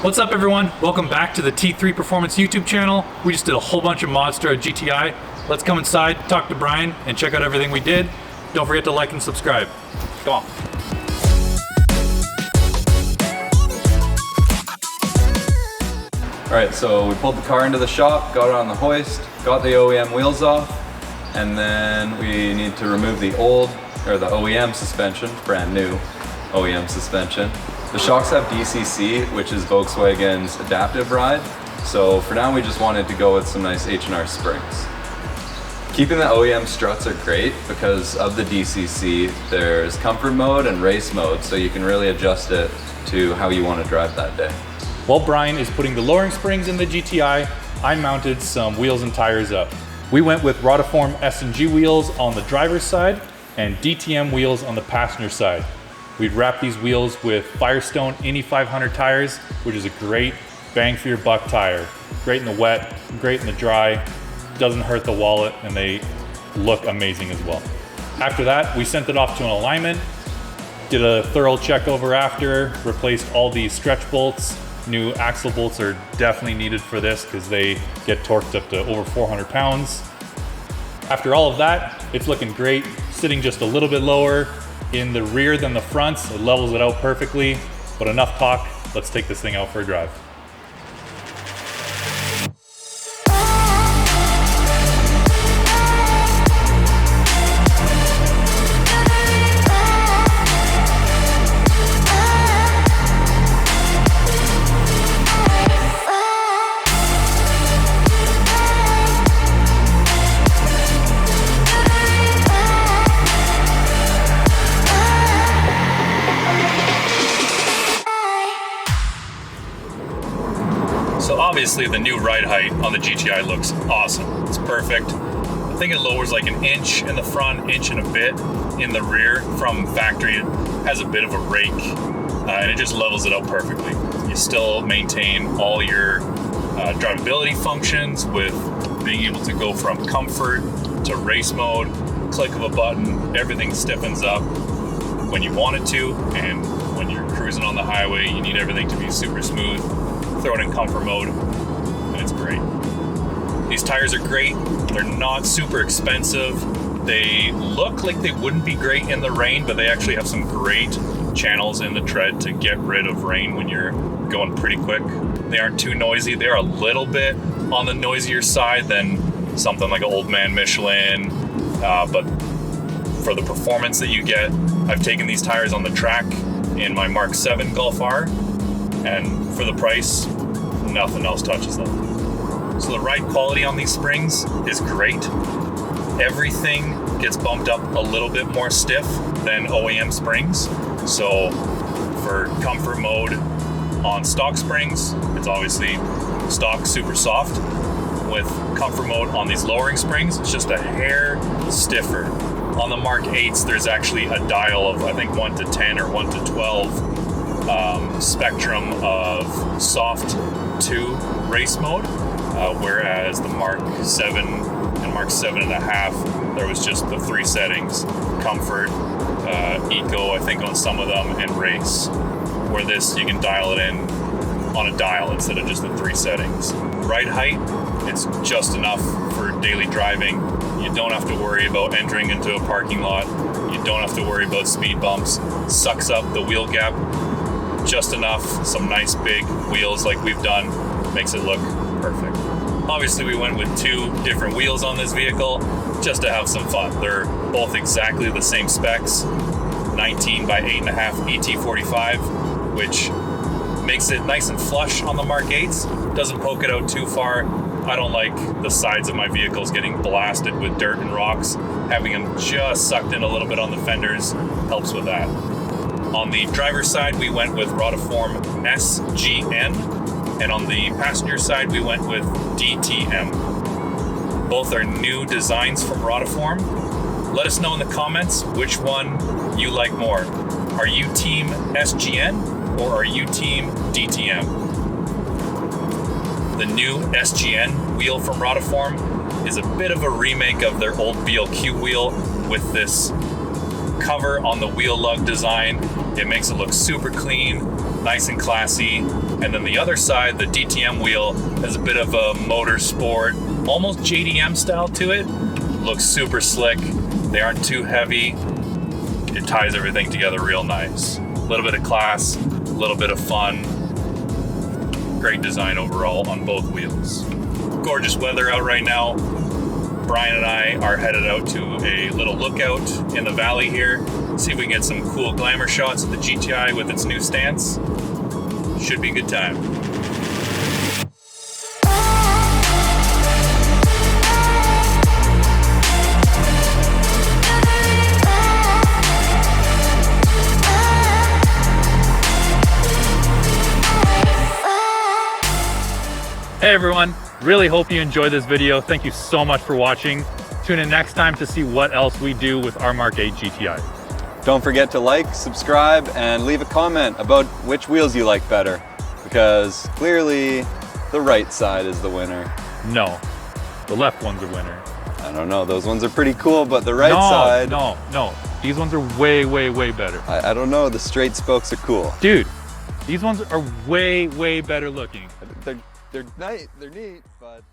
What's up everyone? Welcome back to the T3 Performance YouTube channel. We just did a whole bunch of mods to our GTI. Let's come inside, talk to Brian, and check out everything we did. Don't forget to like and subscribe. Come on. Alright, so we pulled the car into the shop, got it on the hoist, got the OEM wheels off, and then we need to remove the OEM suspension, brand new OEM suspension. The shocks have DCC, which is Volkswagen's adaptive ride. So for now, we just wanted to go with some nice H&R springs. Keeping the OEM struts are great because of the DCC. There's comfort mode and race mode, so you can really adjust it to how you want to drive that day. While Brian is putting the lowering springs in the GTI, I mounted some wheels and tires up. We went with Rotiform S&G wheels on the driver's side and DTM wheels on the passenger side. We'd wrap these wheels with Firestone Indy 500 tires, which is a great bang for your buck tire. Great in the wet, great in the dry, doesn't hurt the wallet, and they look amazing as well. After that, we sent it off to an alignment, did a thorough check over after, replaced all these stretch bolts. New axle bolts are definitely needed for this because they get torqued up to over 400 pounds. After all of that, it's looking great, sitting just a little bit lower in the rear than the front. It levels it out perfectly, but enough talk, let's take this thing out for a drive. So obviously the new ride height on the GTI looks awesome. It's perfect. I think it lowers like an inch in the front, inch and a bit in the rear from factory. It has a bit of a rake and it just levels it out perfectly. You still maintain all your drivability functions with being able to go from comfort to race mode, click of a button, everything stiffens up when you want it to, and when you're cruising on the highway, you need everything to be super smooth. Throw it in comfort mode, and it's great. These tires are great. They're not super expensive. They look like they wouldn't be great in the rain, but they actually have some great channels in the tread to get rid of rain when you're going pretty quick. They aren't too noisy. They're a little bit on the noisier side than something like an Old Man Michelin, but for the performance that you get, I've taken these tires on the track in my Mark 7 Golf R, and for the price, nothing else touches them. So the ride quality on these springs is great. Everything gets bumped up a little bit more stiff than OEM springs. So for comfort mode on stock springs, it's obviously stock super soft. With comfort mode on these lowering springs, it's just a hair stiffer. On the Mark 8s, there's actually a dial of I think 1 to 10 or 1 to 12 spectrum of soft to race mode, whereas the Mark 7 and Mark 7.5, there was just the 3 settings: comfort, eco, I think on some of them, and race. Where this, you can dial it in on a dial instead of just the 3 settings. Ride height, it's just enough for daily driving. You don't have to worry about entering into a parking lot. You don't have to worry about speed bumps. Sucks up the wheel gap just enough. Some nice big wheels like we've done makes it look perfect. Obviously we went with 2 different wheels on this vehicle just to have some fun. They're both exactly the same specs, 19 by 8.5 ET45, which makes it nice and flush on the Mark 8s. Doesn't poke it out too far. I don't like the sides of my vehicles getting blasted with dirt and rocks. Having them just sucked in a little bit on the fenders helps with that. On the driver's side, we went with Rotiform SGN, and on the passenger side, we went with DTM. Both are new designs from Rotiform. Let us know in the comments which one you like more. Are you team SGN or are you team DTM? The new SGN wheel from Rotiform is a bit of a remake of their old BLQ wheel with this cover on the wheel lug design. It makes it look super clean, nice and classy. And then the other side, the DTM wheel, has a bit of a motorsport, almost JDM style to it. Looks super slick. They aren't too heavy. It ties everything together real nice. A little bit of class, a little bit of fun. Great design overall on both wheels. Gorgeous weather out right now. Brian and I are headed out to a little lookout in the valley here. See if we can get some cool glamour shots of the GTI with its new stance. Should be a good time. Hey everyone, really hope you enjoyed this video. Thank you so much for watching. Tune in next time to see what else we do with our MK8 GTI. Don't forget to like, subscribe, and leave a comment about which wheels you like better, because clearly the right side is the winner. No, the left one's a winner. I don't know, those ones are pretty cool, but the right side... No, these ones are way, way, way better. I don't know, the straight spokes are cool. Dude, these ones are way, way better looking. They're nice, they're neat, but